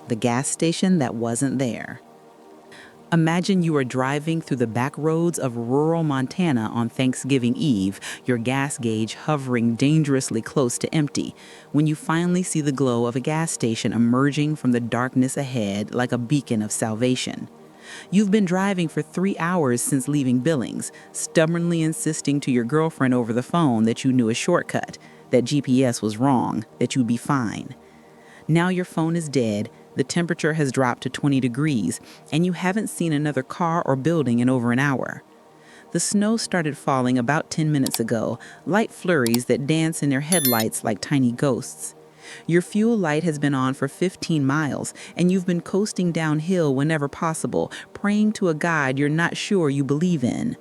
the gas station that wasn't there. Imagine you are driving through the back roads of rural Montana on Thanksgiving Eve, your gas gauge hovering dangerously close to empty, when you finally see the glow of a gas station emerging from the darkness ahead like a beacon of salvation. You've been driving for 3 hours since leaving Billings, stubbornly insisting to your girlfriend over the phone that you knew a shortcut, that GPS was wrong, that you'd be fine. Now your phone is dead, the temperature has dropped to 20 degrees, and you haven't seen another car or building in over an hour. The snow started falling about 10 minutes ago, light flurries that dance in their headlights like tiny ghosts. Your fuel light has been on for 15 miles, and you've been coasting downhill whenever possible, praying to a God you're not sure you believe in.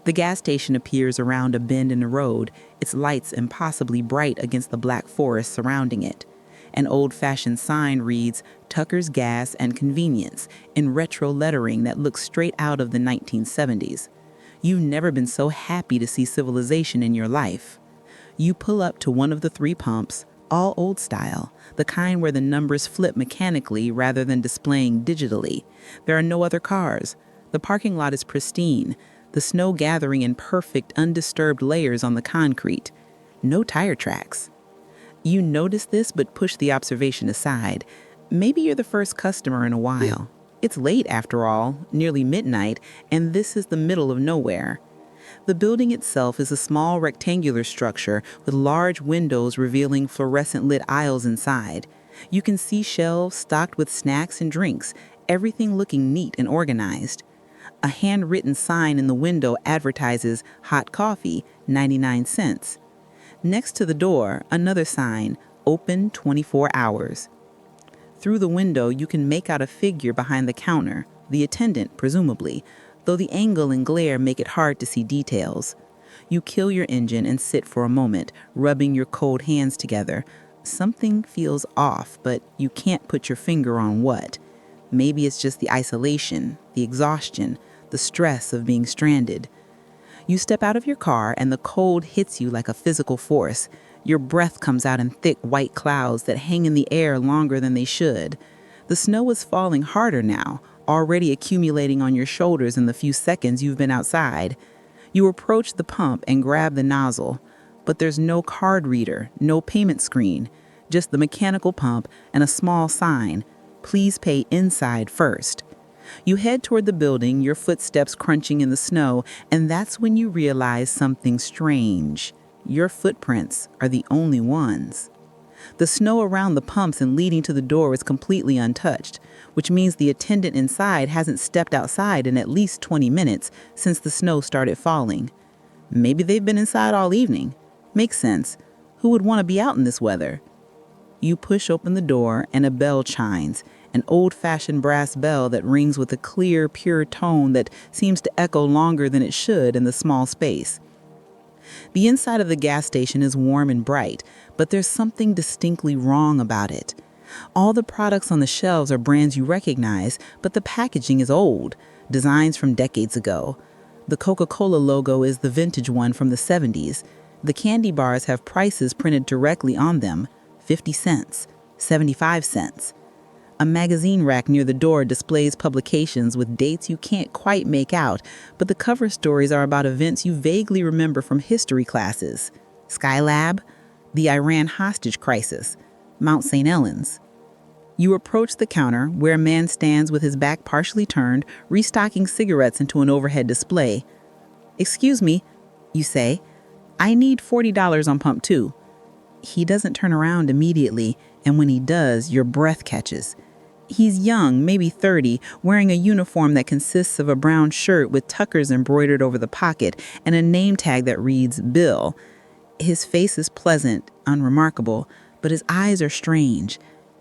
The gas station appears around a bend in the road, its lights impossibly bright against the black forest surrounding it. An old-fashioned sign reads, Tucker's Gas and Convenience, in retro lettering that looks straight out of the 1970s. You've never been so happy to see civilization in your life. You pull up to one of the 3 pumps, all old style, the kind where the numbers flip mechanically rather than displaying digitally. There are no other cars. The parking lot is pristine, the snow gathering in perfect, undisturbed layers on the concrete. No tire tracks. You notice this but push the observation aside. Maybe you're the first customer in a while. It's late after all, nearly midnight, and this is the middle of nowhere. The building itself is a small rectangular structure with large windows revealing fluorescent-lit aisles inside. You can see shelves stocked with snacks and drinks, everything looking neat and organized. A handwritten sign in the window advertises hot coffee, 99 cents. Next to the door, another sign, open 24 hours. Through the window, you can make out a figure behind the counter, the attendant, presumably, though the angle and glare make it hard to see details. You kill your engine and sit for a moment, rubbing your cold hands together. Something feels off, but you can't put your finger on what. Maybe it's just the isolation, the exhaustion, the stress of being stranded. You step out of your car and the cold hits you like a physical force. Your breath comes out in thick white clouds that hang in the air longer than they should. The snow is falling harder now, already accumulating on your shoulders in the few seconds you've been outside. You approach the pump and grab the nozzle, but there's no card reader, no payment screen, just the mechanical pump and a small sign, please pay inside first. You head toward the building, your footsteps crunching in the snow, and that's when you realize something strange. Your footprints are the only ones. The snow around the pumps and leading to the door is completely untouched, which means the attendant inside hasn't stepped outside in at least 20 minutes since the snow started falling. Maybe they've been inside all evening. Makes sense. Who would want to be out in this weather? You push open the door and a bell chimes, an old-fashioned brass bell that rings with a clear, pure tone that seems to echo longer than it should in the small space. The inside of the gas station is warm and bright, but there's something distinctly wrong about it. All the products on the shelves are brands you recognize, but the packaging is old, designs from decades ago. The Coca-Cola logo is the vintage one from the 70s. The candy bars have prices printed directly on them, 50 cents, 75 cents. A magazine rack near the door displays publications with dates you can't quite make out, but the cover stories are about events you vaguely remember from history classes. Skylab, the Iran hostage crisis, Mount St. Helens. You approach the counter, where a man stands with his back partially turned, restocking cigarettes into an overhead display. "Excuse me," you say. "I need $40 on pump 2. He doesn't turn around immediately, and when he does, your breath catches. He's young, maybe 30, wearing a uniform that consists of a brown shirt with tuckers embroidered over the pocket and a name tag that reads Bill. His face is pleasant, unremarkable, but his eyes are strange.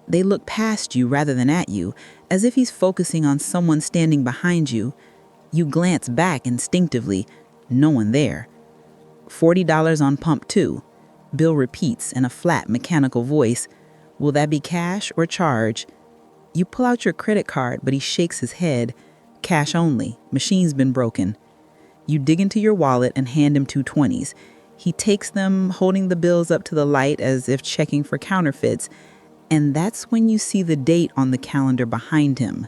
They look past you rather than at you, as if he's focusing on someone standing behind you. You glance back instinctively. No one there. $40 on pump 2. Bill repeats in a flat, mechanical voice. Will that be cash or charge? You pull out your credit card, but he shakes his head. Cash only. Machine's been broken. You dig into your wallet and hand him 2 20s. He takes them, holding the bills up to the light as if checking for counterfeits. And that's when you see the date on the calendar behind him,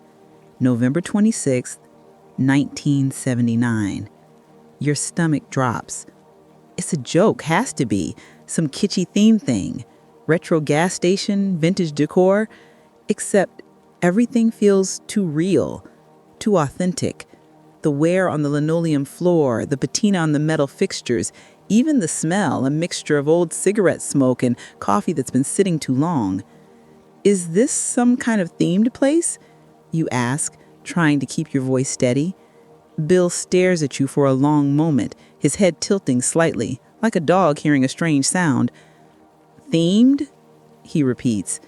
November 26th, 1979. Your stomach drops. It's a joke, has to be. Some kitschy theme thing. Retro gas station, vintage decor. Except everything feels too real, too authentic. The wear on the linoleum floor, the patina on the metal fixtures, even the smell, a mixture of old cigarette smoke and coffee that's been sitting too long. Is this some kind of themed place? You ask, trying to keep your voice steady. Bill stares at you for a long moment, his head tilting slightly, like a dog hearing a strange sound. Themed? He repeats,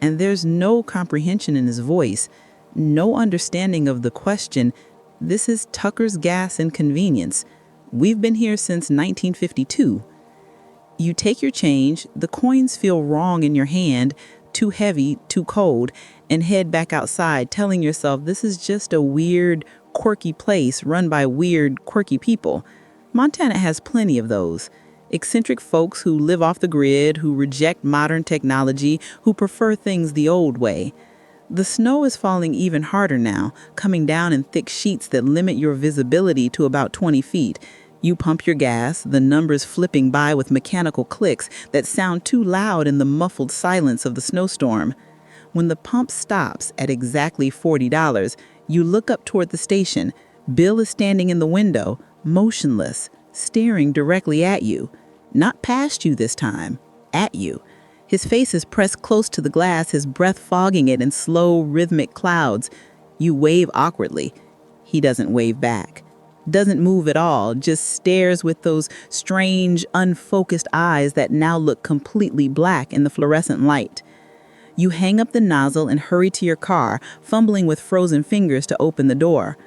and there's no comprehension in his voice, no understanding of the question. This is Tucker's Gas and Convenience. We've been here since 1952. You take your change, the coins feel wrong in your hand, too heavy, too cold, and head back outside, telling yourself this is just a weird, quirky place run by weird, quirky people. Montana has plenty of those. Eccentric folks who live off the grid, who reject modern technology, who prefer things the old way. The snow is falling even harder now, coming down in thick sheets that limit your visibility to about 20 feet. You pump your gas, the numbers flipping by with mechanical clicks that sound too loud in the muffled silence of the snowstorm. When the pump stops at exactly $40, you look up toward the station. Bill is standing in the window, motionless, staring directly at you. Not past you this time, at you. His face is pressed close to the glass, his breath fogging it in slow, rhythmic clouds. You wave awkwardly. He doesn't wave back. Doesn't move at all, just stares with those strange, unfocused eyes that now look completely black in the fluorescent light. You hang up the nozzle and hurry to your car, fumbling with frozen fingers to open the door.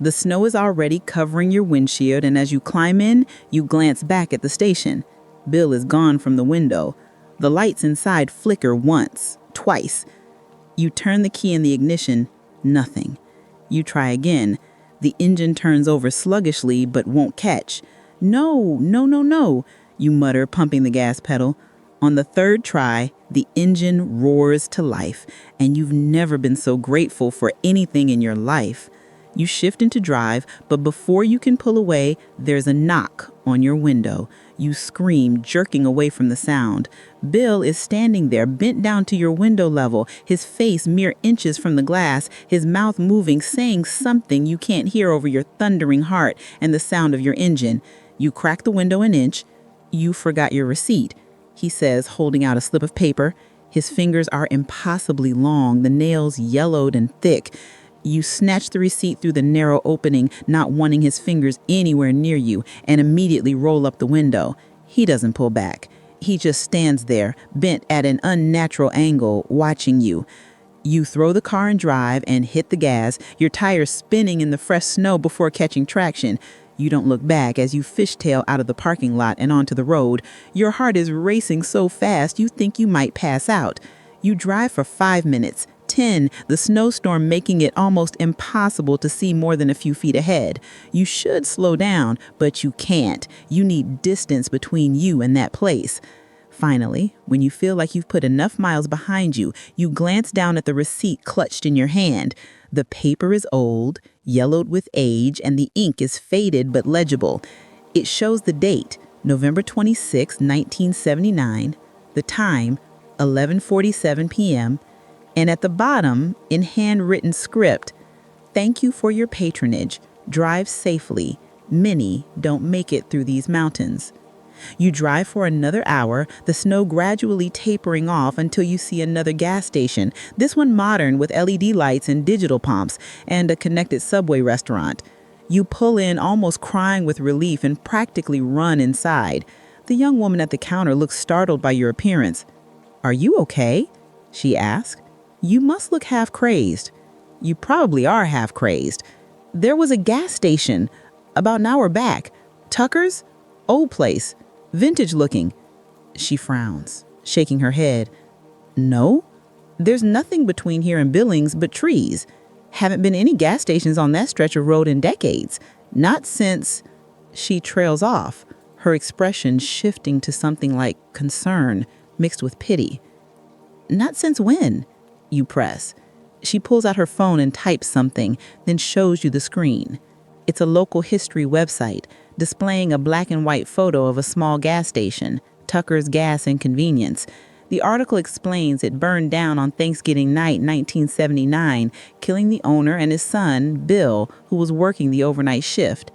The snow is already covering your windshield, and as you climb in, you glance back at the station. Bill is gone from the window. The lights inside flicker once, twice. You turn the key in the ignition, nothing. You try again. The engine turns over sluggishly but won't catch. No, no, no, no, you mutter, pumping the gas pedal. On the third try, the engine roars to life, and you've never been so grateful for anything in your life. You shift into drive, but before you can pull away, there's a knock on your window. You scream, jerking away from the sound. Bill is standing there, bent down to your window level, his face mere inches from the glass, his mouth moving, saying something you can't hear over your thundering heart and the sound of your engine. You crack the window an inch. You forgot your receipt, he says, holding out a slip of paper. His fingers are impossibly long, the nails yellowed and thick. You snatch the receipt through the narrow opening, not wanting his fingers anywhere near you, and immediately roll up the window. He doesn't pull back. He just stands there, bent at an unnatural angle, watching you. You throw the car in drive and hit the gas, your tires spinning in the fresh snow before catching traction. You don't look back as you fishtail out of the parking lot and onto the road. Your heart is racing so fast you think you might pass out. You drive for 5 minutes. 10, the snowstorm making it almost impossible to see more than a few feet ahead. You should slow down, but you can't. You need distance between you and that place. Finally, when you feel like you've put enough miles behind you, you glance down at the receipt clutched in your hand. The paper is old, yellowed with age, and the ink is faded but legible. It shows the date, November 26, 1979, the time, 11:47 p.m., and at the bottom, in handwritten script, "Thank you for your patronage. Drive safely. Many don't make it through these mountains." You drive for another hour, the snow gradually tapering off until you see another gas station, this one modern with LED lights and digital pumps, and a connected Subway restaurant. You pull in, almost crying with relief, and practically run inside. The young woman at the counter looks startled by your appearance. "Are you okay?" she asks. "You must look half crazed." You probably are half crazed. "There was a gas station about an hour back. Tucker's? Old place. Vintage looking." She frowns, shaking her head. "No, there's nothing between here and Billings but trees. Haven't been any gas stations on that stretch of road in decades. Not since..." She trails off, her expression shifting to something like concern mixed with pity. Not since when? You press. She pulls out her phone and types something, then shows you the screen. It's a local history website displaying a black and white photo of a small gas station, Tucker's Gas and Convenience. The article explains it burned down on Thanksgiving night 1979, killing the owner and his son, Bill, who was working the overnight shift.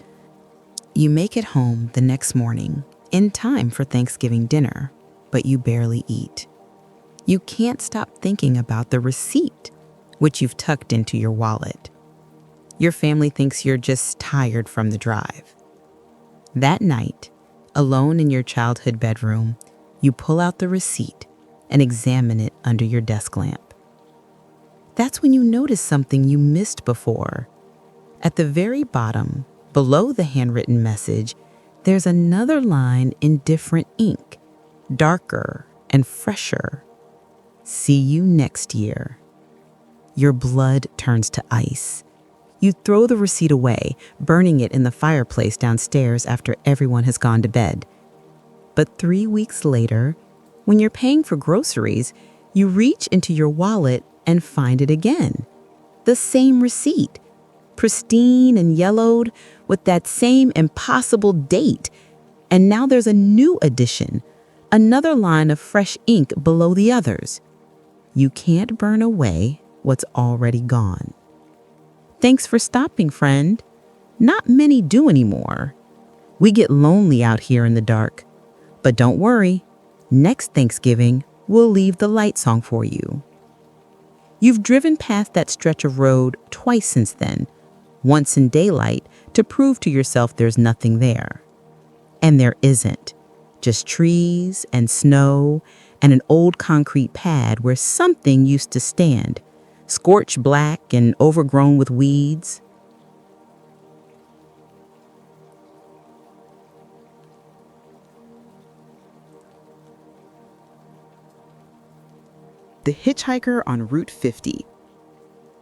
You make it home the next morning, in time for Thanksgiving dinner, but you barely eat. You can't stop thinking about the receipt, which you've tucked into your wallet. Your family thinks you're just tired from the drive. That night, alone in your childhood bedroom, you pull out the receipt and examine it under your desk lamp. That's when you notice something you missed before. At the very bottom, below the handwritten message, there's another line in different ink, darker and fresher. See you next year. Your blood turns to ice. You throw the receipt away, burning it in the fireplace downstairs after everyone has gone to bed. But 3 weeks later, when you're paying for groceries, you reach into your wallet and find it again. The same receipt, pristine and yellowed, with that same impossible date. And now there's a new edition, another line of fresh ink below the others. You can't burn away what's already gone. Thanks for stopping, friend. Not many do anymore. We get lonely out here in the dark. But don't worry, next Thanksgiving, we'll leave the light song for you. You've driven past that stretch of road twice since then, once in daylight to prove to yourself there's nothing there. And there isn't, just trees and snow and an old concrete pad where something used to stand, scorched black and overgrown with weeds. The Hitchhiker on Route 50.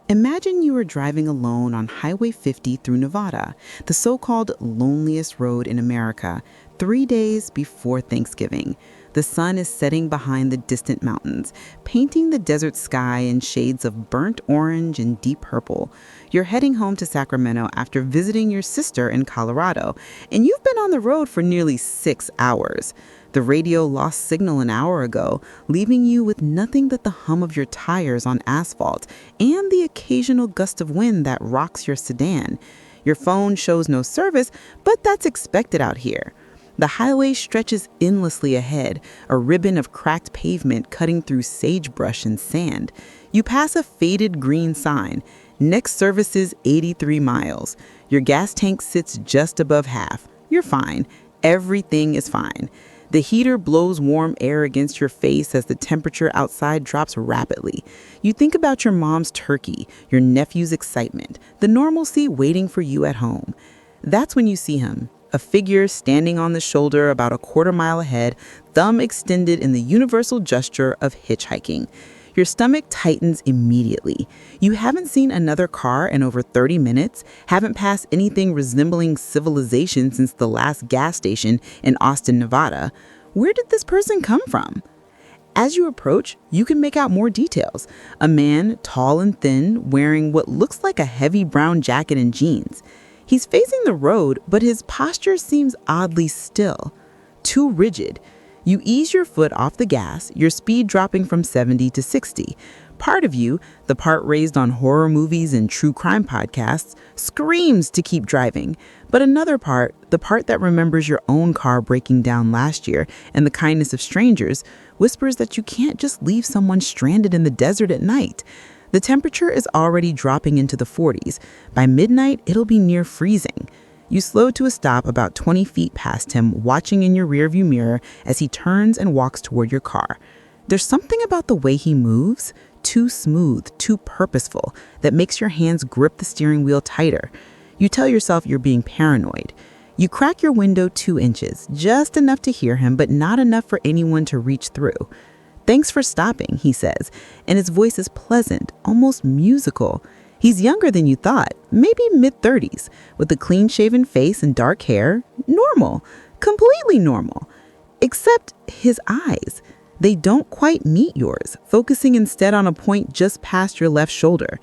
Imagine you are driving alone on Highway 50 through Nevada, the so-called loneliest road in America, 3 days before Thanksgiving. The sun is setting behind the distant mountains, painting the desert sky in shades of burnt orange and deep purple. You're heading home to Sacramento after visiting your sister in Colorado, and you've been on the road for nearly 6 hours. The radio lost signal an hour ago, leaving you with nothing but the hum of your tires on asphalt and the occasional gust of wind that rocks your sedan. Your phone shows no service, but that's expected out here. The highway stretches endlessly ahead, a ribbon of cracked pavement cutting through sagebrush and sand. You pass a faded green sign. Next service is 83 miles. Your gas tank sits just above half. You're fine. Everything is fine. The heater blows warm air against your face as the temperature outside drops rapidly. You think about your mom's turkey, your nephew's excitement, the normalcy waiting for you at home. That's when you see him. A figure standing on the shoulder about a quarter mile ahead, thumb extended in the universal gesture of hitchhiking. Your stomach tightens immediately. You haven't seen another car in over 30 minutes, haven't passed anything resembling civilization since the last gas station in Austin, Nevada. Where did this person come from? As you approach, you can make out more details. A man, tall and thin, wearing what looks like a heavy brown jacket and jeans. He's facing the road, but his posture seems oddly still, too rigid. You ease your foot off the gas, your speed dropping from 70 to 60. Part of you, the part raised on horror movies and true crime podcasts, screams to keep driving. But another part, the part that remembers your own car breaking down last year and the kindness of strangers, whispers that you can't just leave someone stranded in the desert at night. The temperature is already dropping into the 40s. By midnight, it'll be near freezing. You slow to a stop about 20 feet past him, watching in your rearview mirror as he turns and walks toward your car. There's something about the way he moves, too smooth, too purposeful, that makes your hands grip the steering wheel tighter. You tell yourself you're being paranoid. You crack your window 2 inches, just enough to hear him, but not enough for anyone to reach through. "Thanks for stopping," he says, and his voice is pleasant, almost musical. He's younger than you thought, maybe mid-30s, with a clean-shaven face and dark hair. Normal, completely normal. Except his eyes. They don't quite meet yours, focusing instead on a point just past your left shoulder.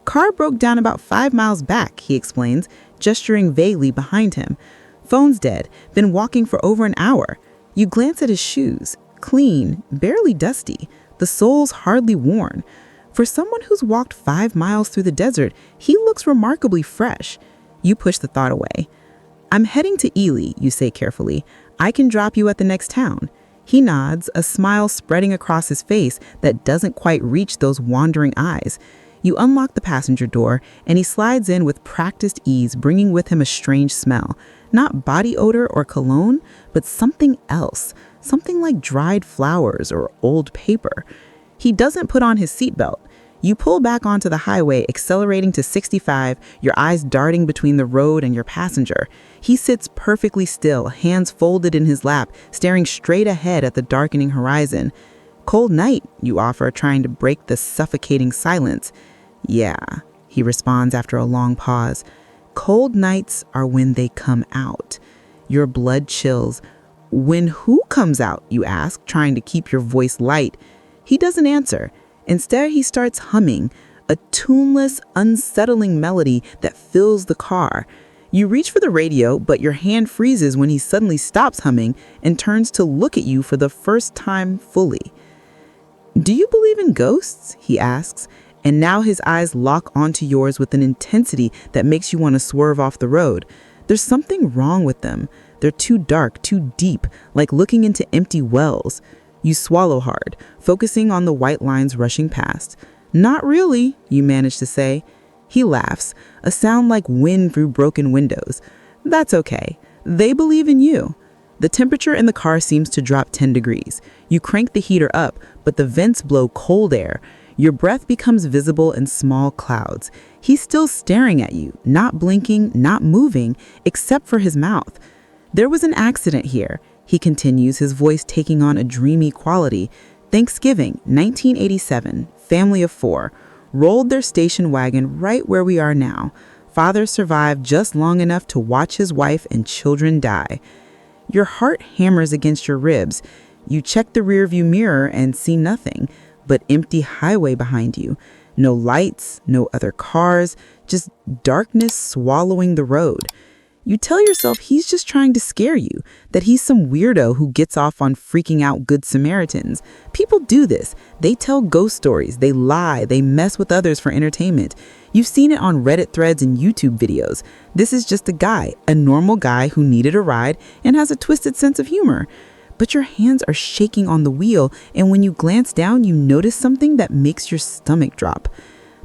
Car broke down about 5 miles back, he explains, gesturing vaguely behind him. Phone's dead, been walking for over an hour. You glance at his shoes, clean, barely dusty, the soles hardly worn. For someone who's walked 5 miles through the desert, he looks remarkably fresh. You push the thought away. I'm heading to Ely, you say carefully. I can drop you at the next town. He nods, a smile spreading across his face that doesn't quite reach those wandering eyes. You unlock the passenger door, and he slides in with practiced ease, bringing with him a strange smell. Not body odor or cologne, but something else. Something like dried flowers or old paper. He doesn't put on his seatbelt. You pull back onto the highway, accelerating to 65, your eyes darting between the road and your passenger. He sits perfectly still, hands folded in his lap, staring straight ahead at the darkening horizon. Cold night, you offer, trying to break the suffocating silence. Yeah, he responds after a long pause. Cold nights are when they come out. Your blood chills. When who comes out, you ask, trying to keep your voice light. He doesn't answer. Instead, he starts humming, a tuneless, unsettling melody that fills the car. You reach for the radio, but your hand freezes when he suddenly stops humming and turns to look at you for the first time fully. Do you believe in ghosts? He asks, and now his eyes lock onto yours with an intensity that makes you want to swerve off the road. There's something wrong with them. They're too dark, too deep, like looking into empty wells. You swallow hard, focusing on the white lines rushing past. Not really, you manage to say. He laughs, a sound like wind through broken windows. That's okay. They believe in you. The temperature in the car seems to drop 10 degrees. You crank the heater up, but the vents blow cold air. Your breath becomes visible in small clouds. He's still staring at you, not blinking, not moving, except for his mouth. There was an accident here, he continues, his voice taking on a dreamy quality. Thanksgiving, 1987, family of 4, rolled their station wagon right where we are now. Father survived just long enough to watch his wife and children die. Your heart hammers against your ribs. You check the rearview mirror and see nothing but empty highway behind you. No lights, no other cars, just darkness swallowing the road. You tell yourself he's just trying to scare you, that he's some weirdo who gets off on freaking out Good Samaritans. People do this. They tell ghost stories, they lie, they mess with others for entertainment. You've seen it on Reddit threads and YouTube videos. This is just a guy, a normal guy who needed a ride and has a twisted sense of humor. But your hands are shaking on the wheel, and when you glance down, you notice something that makes your stomach drop.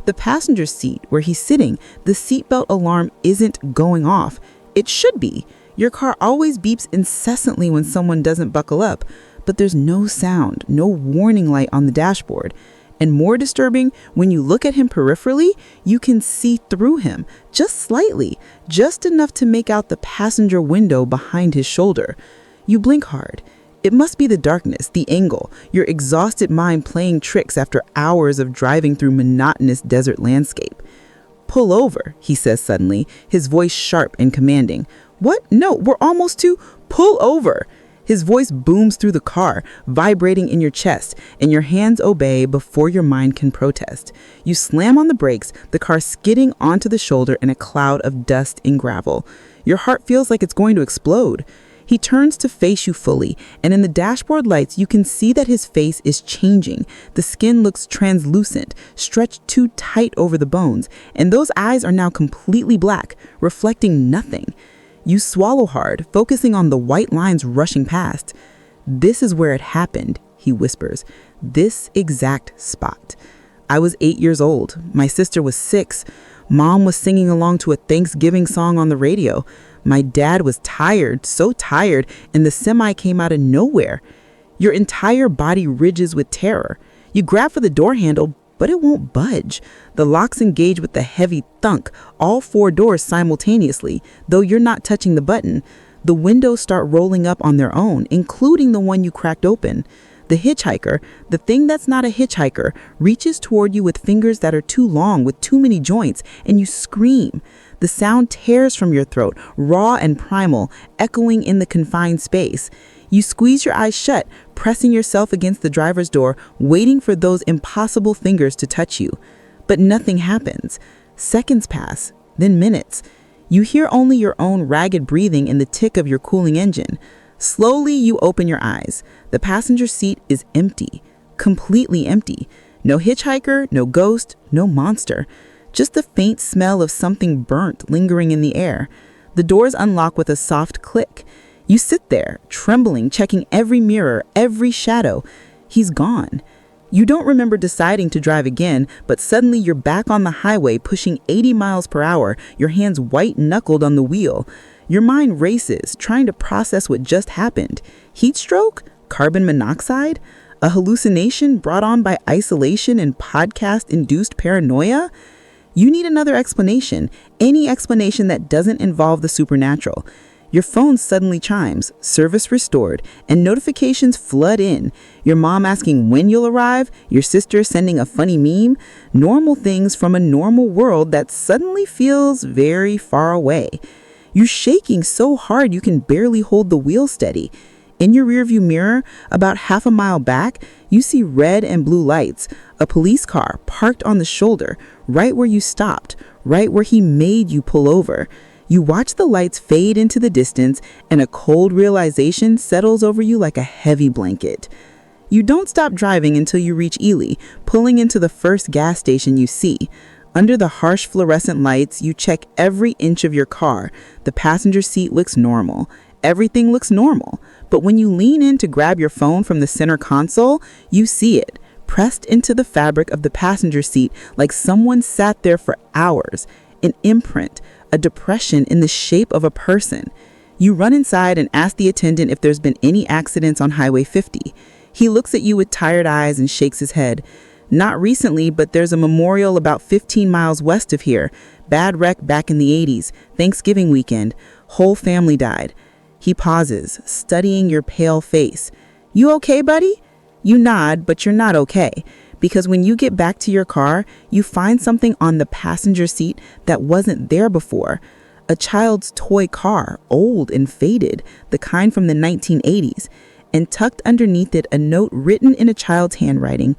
The passenger seat where he's sitting, the seatbelt alarm isn't going off. It should be. Your car always beeps incessantly when someone doesn't buckle up, but there's no sound, no warning light on the dashboard. And more disturbing, when you look at him peripherally, you can see through him, just slightly, just enough to make out the passenger window behind his shoulder. You blink hard. It must be the darkness, the angle, your exhausted mind playing tricks after hours of driving through monotonous desert landscape. Pull over, he says suddenly, his voice sharp and commanding. What? No, we're almost to pull over. His voice booms through the car, vibrating in your chest, and your hands obey before your mind can protest. You slam on the brakes, the car skidding onto the shoulder in a cloud of dust and gravel. Your heart feels like it's going to explode. He turns to face you fully, and in the dashboard lights, you can see that his face is changing. The skin looks translucent, stretched too tight over the bones, and those eyes are now completely black, reflecting nothing. You swallow hard, focusing on the white lines rushing past. This is where it happened, he whispers. This exact spot. I was 8 years old. My sister was 6. Mom was singing along to a Thanksgiving song on the radio. My dad was tired, so tired, and the semi came out of nowhere. Your entire body ridges with terror. You grab for the door handle, but it won't budge. The locks engage with the heavy thunk, all 4 doors simultaneously, though you're not touching the button. The windows start rolling up on their own, including the one you cracked open. The hitchhiker, the thing that's not a hitchhiker, reaches toward you with fingers that are too long with too many joints, and you scream. The sound tears from your throat, raw and primal, echoing in the confined space. You squeeze your eyes shut, pressing yourself against the driver's door, waiting for those impossible fingers to touch you. But nothing happens. Seconds pass, then minutes. You hear only your own ragged breathing and the tick of your cooling engine. Slowly, you open your eyes. The passenger seat is empty, completely empty. No hitchhiker, no ghost, no monster. Just the faint smell of something burnt lingering in the air. The doors unlock with a soft click. You sit there, trembling, checking every mirror, every shadow. He's gone. You don't remember deciding to drive again, but suddenly you're back on the highway pushing 80 miles per hour, your hands white-knuckled on the wheel. Your mind races, trying to process what just happened. Heat stroke? Carbon monoxide? A hallucination brought on by isolation and podcast-induced paranoia? You need another explanation, any explanation that doesn't involve the supernatural. Your phone suddenly chimes, service restored, and notifications flood in. Your mom asking when you'll arrive, your sister sending a funny meme, normal things from a normal world that suddenly feels very far away. You're shaking so hard you can barely hold the wheel steady. In your rearview mirror, about half a mile back, you see red and blue lights, a police car parked on the shoulder, right where you stopped, right where he made you pull over. You watch the lights fade into the distance, and a cold realization settles over you like a heavy blanket. You don't stop driving until you reach Ely, pulling into the first gas station you see. Under the harsh fluorescent lights, you check every inch of your car. The passenger seat looks normal. Everything looks normal. But when you lean in to grab your phone from the center console, you see it, pressed into the fabric of the passenger seat like someone sat there for hours. An imprint, a depression in the shape of a person. You run inside and ask the attendant if there's been any accidents on Highway 50. He looks at you with tired eyes and shakes his head. Not recently, but there's a memorial about 15 miles west of here. Bad wreck back in the 80s, Thanksgiving weekend. Whole family died. He pauses, studying your pale face. You okay, buddy? You nod, but you're not okay. Because when you get back to your car, you find something on the passenger seat that wasn't there before. A child's toy car, old and faded, the kind from the 1980s. And tucked underneath it, a note written in a child's handwriting.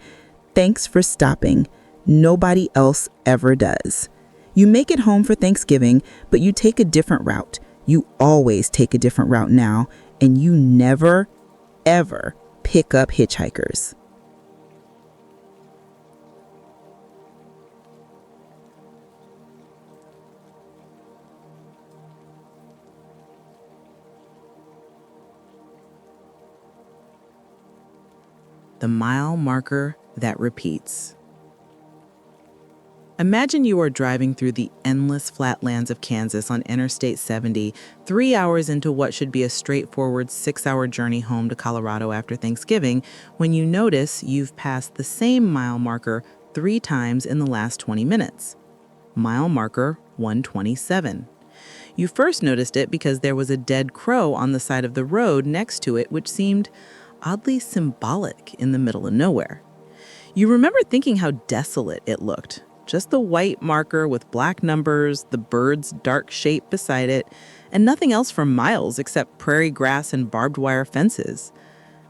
Thanks for stopping. Nobody else ever does. You make it home for Thanksgiving, but you take a different route. You always take a different route now, and you never, ever pick up hitchhikers. The mile marker that repeats. Imagine you are driving through the endless flatlands of Kansas on Interstate 70, 3 hours into what should be a straightforward 6-hour journey home to Colorado after Thanksgiving, when you notice you've passed the same mile marker 3 times in the last 20 minutes. Mile marker 127. You first noticed it because there was a dead crow on the side of the road next to it, which seemed oddly symbolic in the middle of nowhere. You remember thinking how desolate it looked. Just the white marker with black numbers, the bird's dark shape beside it, and nothing else for miles except prairie grass and barbed wire fences.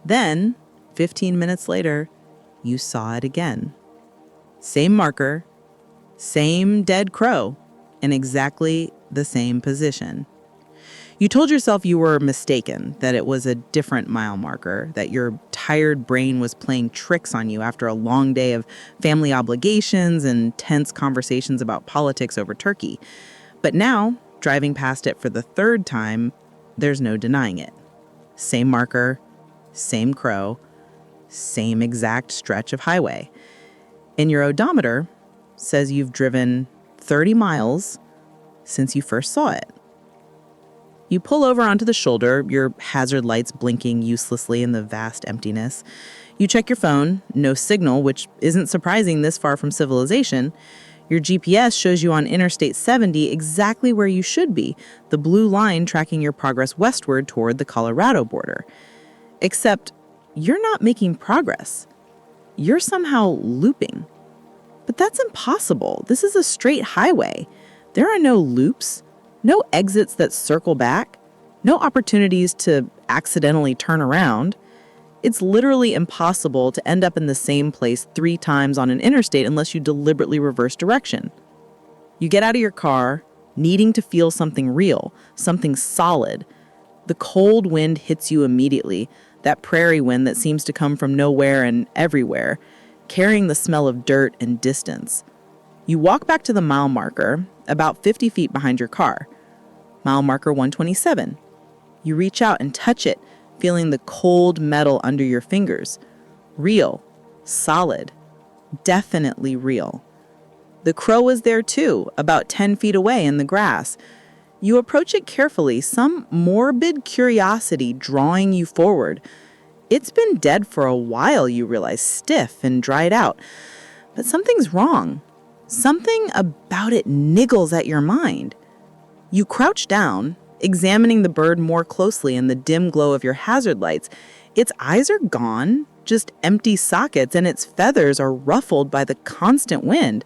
Then, 15 minutes later, you saw it again. Same marker, same dead crow, in exactly the same position. You told yourself you were mistaken, that it was a different mile marker, that your tired brain was playing tricks on you after a long day of family obligations and tense conversations about politics over turkey. But now, driving past it for the 3rd time, there's no denying it. Same marker, same crow, same exact stretch of highway. And your odometer says you've driven 30 miles since you first saw it. You pull over onto the shoulder, your hazard lights blinking uselessly in the vast emptiness. You check your phone, no signal, which isn't surprising this far from civilization. Your GPS shows you on Interstate 70 exactly where you should be, the blue line tracking your progress westward toward the Colorado border. Except you're not making progress. You're somehow looping. But that's impossible. This is a straight highway. There are no loops, no exits that circle back, no opportunities to accidentally turn around. It's literally impossible to end up in the same place 3 times on an interstate unless you deliberately reverse direction. You get out of your car, needing to feel something real, something solid. The cold wind hits you immediately, that prairie wind that seems to come from nowhere and everywhere, carrying the smell of dirt and distance. You walk back to the mile marker, about 50 feet behind your car. Mile marker 127. You reach out and touch it, feeling the cold metal under your fingers. Real, solid, definitely real. The crow is there too, about 10 feet away in the grass. You approach it carefully, some morbid curiosity drawing you forward. It's been dead for a while, you realize, stiff and dried out. But something's wrong. Something about it niggles at your mind. You crouch down, examining the bird more closely in the dim glow of your hazard lights. Its eyes are gone, just empty sockets, and its feathers are ruffled by the constant wind.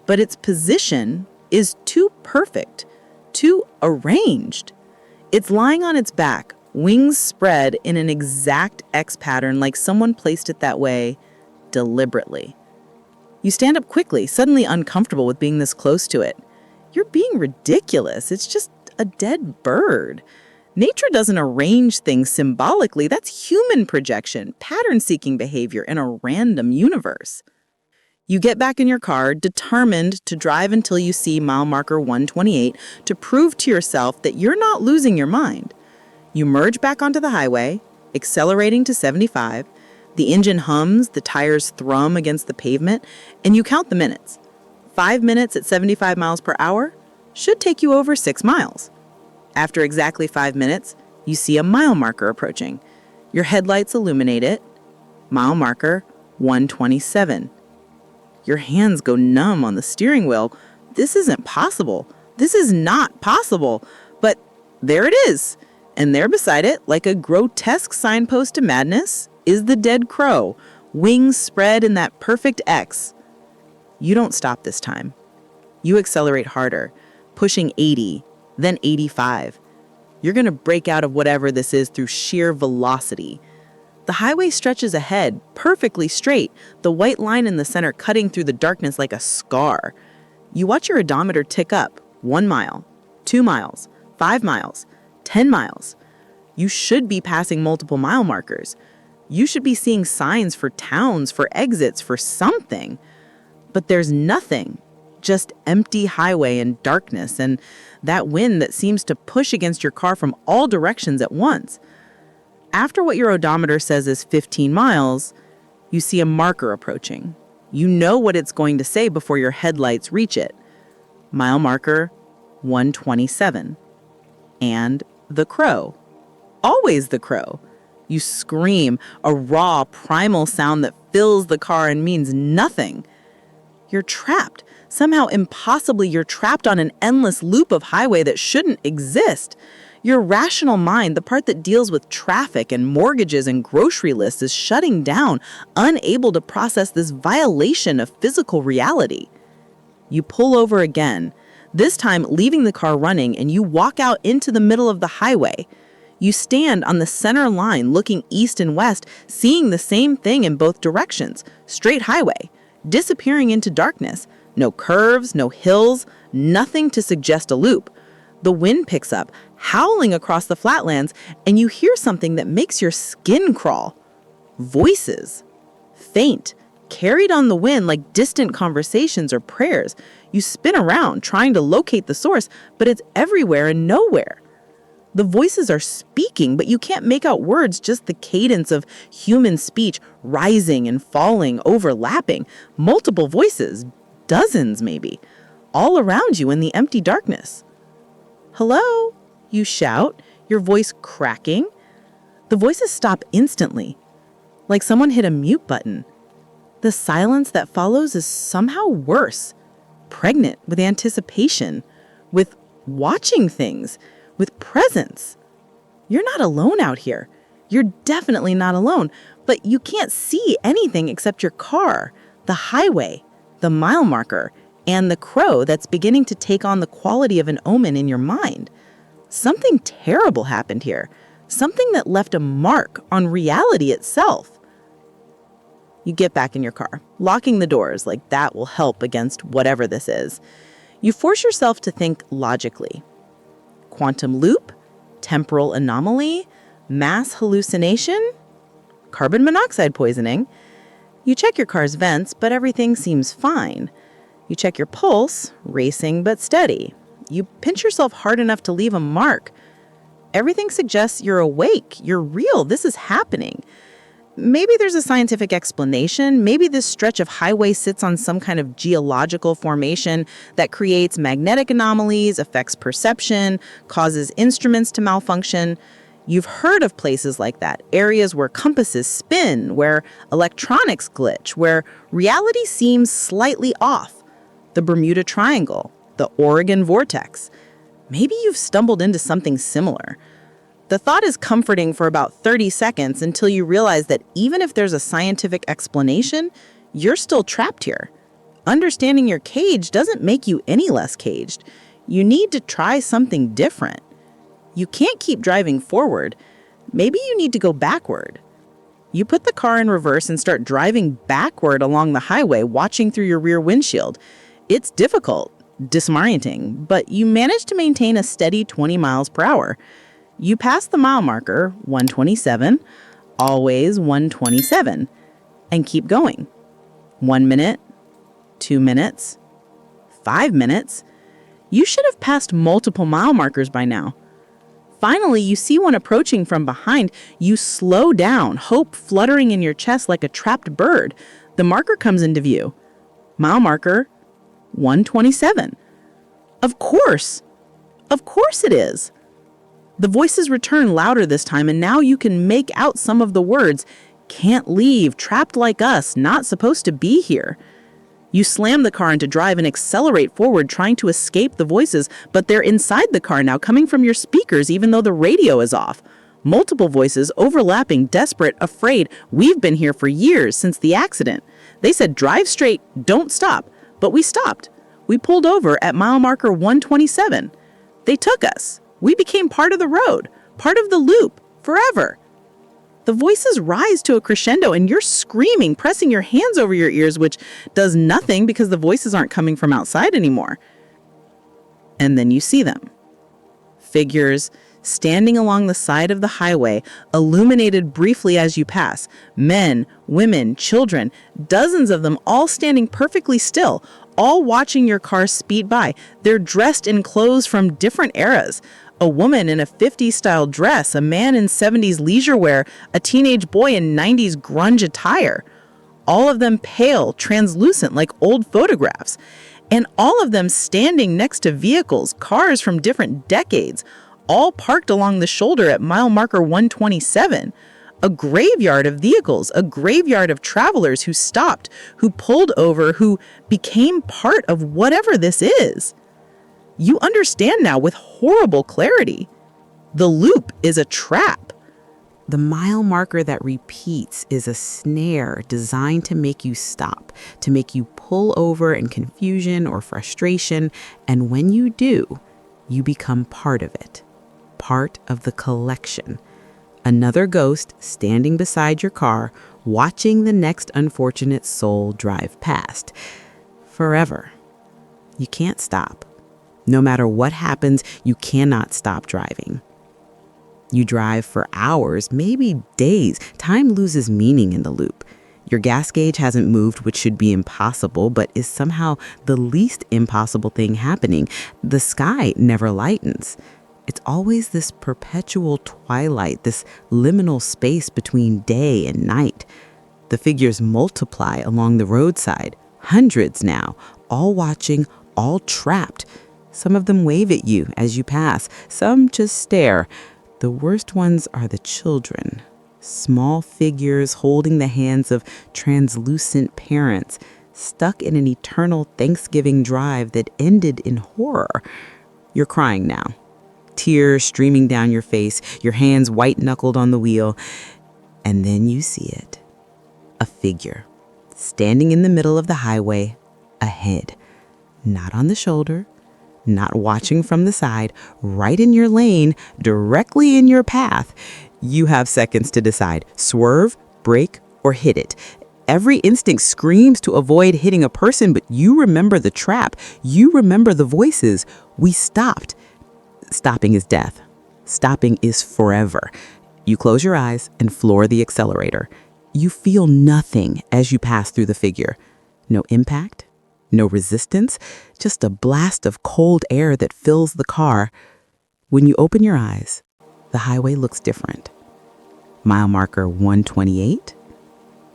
But its position is too perfect, too arranged. It's lying on its back, wings spread in an exact X pattern, like someone placed it that way deliberately. You stand up quickly, suddenly uncomfortable with being this close to it. You're being ridiculous. It's just a dead bird. Nature doesn't arrange things symbolically. That's human projection, pattern-seeking behavior in a random universe. You get back in your car, determined to drive until you see mile marker 128 to prove to yourself that you're not losing your mind. You merge back onto the highway, accelerating to 75. The engine hums, the tires thrum against the pavement, and you count the minutes. 5 minutes at 75 miles per hour should take you over 6 miles. After exactly 5 minutes, you see a mile marker approaching. Your headlights illuminate it. Mile marker 127. Your hands go numb on the steering wheel. This isn't possible. This is not possible. But there it is. And there beside it, like a grotesque signpost to madness, is the dead crow, wings spread in that perfect X. You don't stop this time. You accelerate harder, pushing 80, then 85. You're going to break out of whatever this is through sheer velocity. The highway stretches ahead, perfectly straight, the white line in the center cutting through the darkness like a scar. You watch your odometer tick up, 1 mile, 2 miles, 5 miles, 10 miles. You should be passing multiple mile markers. You should be seeing signs for towns, for exits, for something. But there's nothing, just empty highway and darkness and that wind that seems to push against your car from all directions at once. After what your odometer says is 15 miles, you see a marker approaching. You know what it's going to say before your headlights reach it. Mile marker 127. And the crow. Always the crow. You scream, a raw, primal sound that fills the car and means nothing. You're trapped. Somehow, impossibly, you're trapped on an endless loop of highway that shouldn't exist. Your rational mind, the part that deals with traffic and mortgages and grocery lists, is shutting down, unable to process this violation of physical reality. You pull over again, this time leaving the car running, and you walk out into the middle of the highway. You stand on the center line looking east and west, seeing the same thing in both directions, straight highway, disappearing into darkness. No curves, no hills, nothing to suggest a loop. The wind picks up, howling across the flatlands, and you hear something that makes your skin crawl. Voices. Faint, carried on the wind like distant conversations or prayers. You spin around, trying to locate the source, but it's everywhere and nowhere. The voices are speaking, but you can't make out words, just the cadence of human speech rising and falling, overlapping. Multiple voices, dozens maybe, all around you in the empty darkness. "Hello?" you shout, your voice cracking. The voices stop instantly, like someone hit a mute button. The silence that follows is somehow worse, pregnant with anticipation, with watching things, with presence. You're not alone out here. You're definitely not alone, but you can't see anything except your car, the highway, the mile marker, and the crow that's beginning to take on the quality of an omen in your mind. Something terrible happened here, something that left a mark on reality itself. You get back in your car, locking the doors like that will help against whatever this is. You force yourself to think logically. Quantum loop, temporal anomaly, mass hallucination, carbon monoxide poisoning. You check your car's vents, but everything seems fine. You check your pulse, racing but steady. You pinch yourself hard enough to leave a mark. Everything suggests you're awake, you're real, this is happening. Maybe there's a scientific explanation. Maybe this stretch of highway sits on some kind of geological formation that creates magnetic anomalies, affects perception, causes instruments to malfunction. You've heard of places like that, areas where compasses spin, where electronics glitch, where reality seems slightly off. The Bermuda Triangle, the Oregon Vortex. Maybe you've stumbled into something similar. The thought is comforting for about 30 seconds until you realize that even if there's a scientific explanation, you're still trapped here. Understanding your cage doesn't make you any less caged. You need to try something different. You can't keep driving forward. Maybe you need to go backward. You put the car in reverse and start driving backward along the highway, watching through your rear windshield. It's difficult, disorienting, but you manage to maintain a steady 20 miles per hour. You pass the mile marker, 127, always 127, and keep going. 1 minute, 2 minutes, 5 minutes. You should have passed multiple mile markers by now. Finally, you see one approaching from behind. You slow down, hope fluttering in your chest like a trapped bird. The marker comes into view. Mile marker, 127. Of course it is. The voices return louder this time, and now you can make out some of the words. Can't leave, trapped like us, not supposed to be here. You slam the car into drive and accelerate forward, trying to escape the voices, but they're inside the car now, coming from your speakers, even though the radio is off. Multiple voices, overlapping, desperate, afraid. We've been here for years, since the accident. They said, drive straight, don't stop. But we stopped. We pulled over at mile marker 127. They took us. We became part of the road, part of the loop, forever. The voices rise to a crescendo and you're screaming, pressing your hands over your ears, which does nothing because the voices aren't coming from outside anymore. And then you see them. Figures standing along the side of the highway, illuminated briefly as you pass. Men, women, children, dozens of them all standing perfectly still, all watching your car speed by. They're dressed in clothes from different eras. A woman in a 50s-style dress, a man in 70s leisure wear, a teenage boy in 90s grunge attire. All of them pale, translucent, like old photographs. And all of them standing next to vehicles, cars from different decades, all parked along the shoulder at mile marker 127. A graveyard of vehicles, a graveyard of travelers who stopped, who pulled over, who became part of whatever this is. You understand now with horrible clarity. The loop is a trap. The mile marker that repeats is a snare designed to make you stop, to make you pull over in confusion or frustration. And when you do, you become part of it, part of the collection. Another ghost standing beside your car, watching the next unfortunate soul drive past. Forever. You can't stop. No matter what happens, you cannot stop driving. You drive for hours, maybe days. Time loses meaning in the loop. Your gas gauge hasn't moved, which should be impossible, but is somehow the least impossible thing happening. The sky never lightens. It's always this perpetual twilight, this liminal space between day and night. The figures multiply along the roadside, hundreds now, all watching, all trapped. Some of them wave at you as you pass. Some just stare. The worst ones are the children. Small figures holding the hands of translucent parents, stuck in an eternal Thanksgiving drive that ended in horror. You're crying now. Tears streaming down your face, your hands white-knuckled on the wheel. And then you see it. A figure, standing in the middle of the highway, ahead. Not on the shoulder, not watching from the side, right in your lane, directly in your path. You have seconds to decide: swerve, brake, or hit it. Every instinct screams to avoid hitting a person, but you remember the trap. You remember the voices. We stopped. Stopping is death. Stopping is forever. You close your eyes and floor the accelerator. You feel nothing as you pass through the figure. No impact, no resistance, just a blast of cold air that fills the car. When you open your eyes, the highway looks different. Mile marker 128,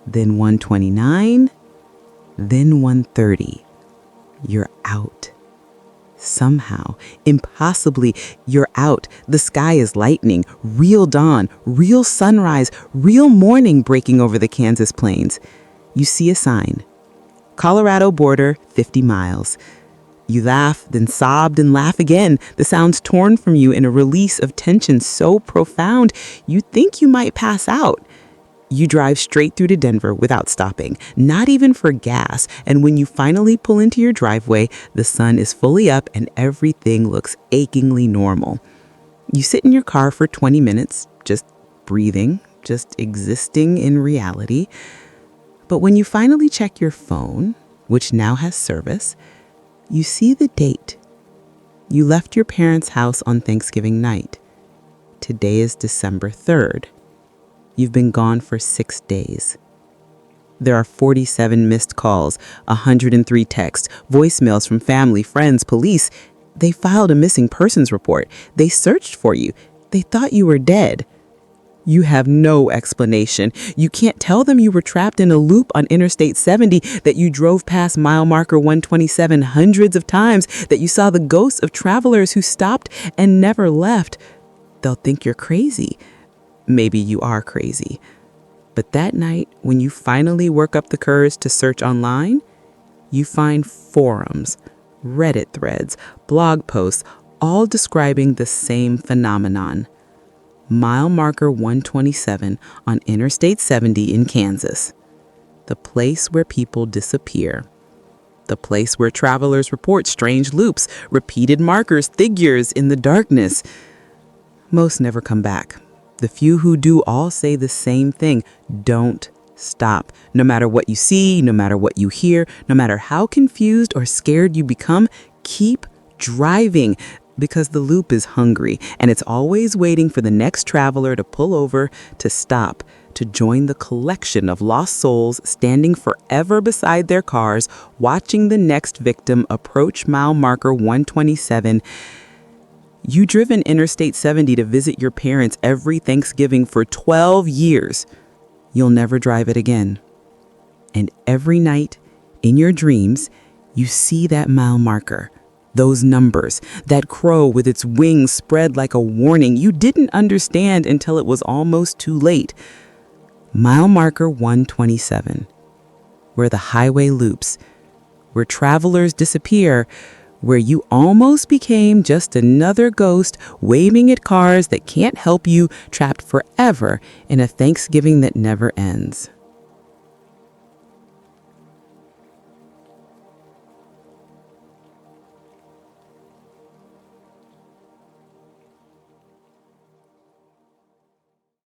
then 129, then 130. You're out. Somehow, impossibly, you're out. The sky is lightning, real dawn, real sunrise, real morning breaking over the Kansas plains. You see a sign: Colorado border, 50 miles. You laugh, then sob, and laugh again. The sound's torn from you in a release of tension so profound, you think you might pass out. You drive straight through to Denver without stopping, not even for gas. And when you finally pull into your driveway, the sun is fully up and everything looks achingly normal. You sit in your car for 20 minutes, just breathing, just existing in reality. But when you finally check your phone, which now has service, you see the date. You left your parents' house on Thanksgiving night. Today is December 3rd. You've been gone for 6 days. There are 47 missed calls, 103 texts, voicemails from family, friends, police. They filed a missing persons report. They searched for you. They thought you were dead. You have no explanation. You can't tell them you were trapped in a loop on Interstate 70, that you drove past mile marker 127 hundreds of times, that you saw the ghosts of travelers who stopped and never left. They'll think you're crazy. Maybe you are crazy. But that night, when you finally work up the courage to search online, you find forums, Reddit threads, blog posts, all describing the same phenomenon. Mile marker 127 on Interstate 70 in Kansas. The place where people disappear. The place where travelers report strange loops, repeated markers, figures in the darkness. Most never come back. The few who do all say the same thing: don't stop. No matter what you see, no matter what you hear, no matter how confused or scared you become, keep driving, because the loop is hungry and it's always waiting for the next traveler to pull over, to stop, to join the collection of lost souls standing forever beside their cars, watching the next victim approach mile marker 127. You driven Interstate 70 to visit your parents every Thanksgiving for 12 years. You'll never drive it again. And every night, in your dreams, you see that mile marker, those numbers, that crow with its wings spread like a warning you didn't understand until it was almost too late. Mile marker 127, where the highway loops, where travelers disappear, where you almost became just another ghost waving at cars that can't help you, trapped forever in a Thanksgiving that never ends.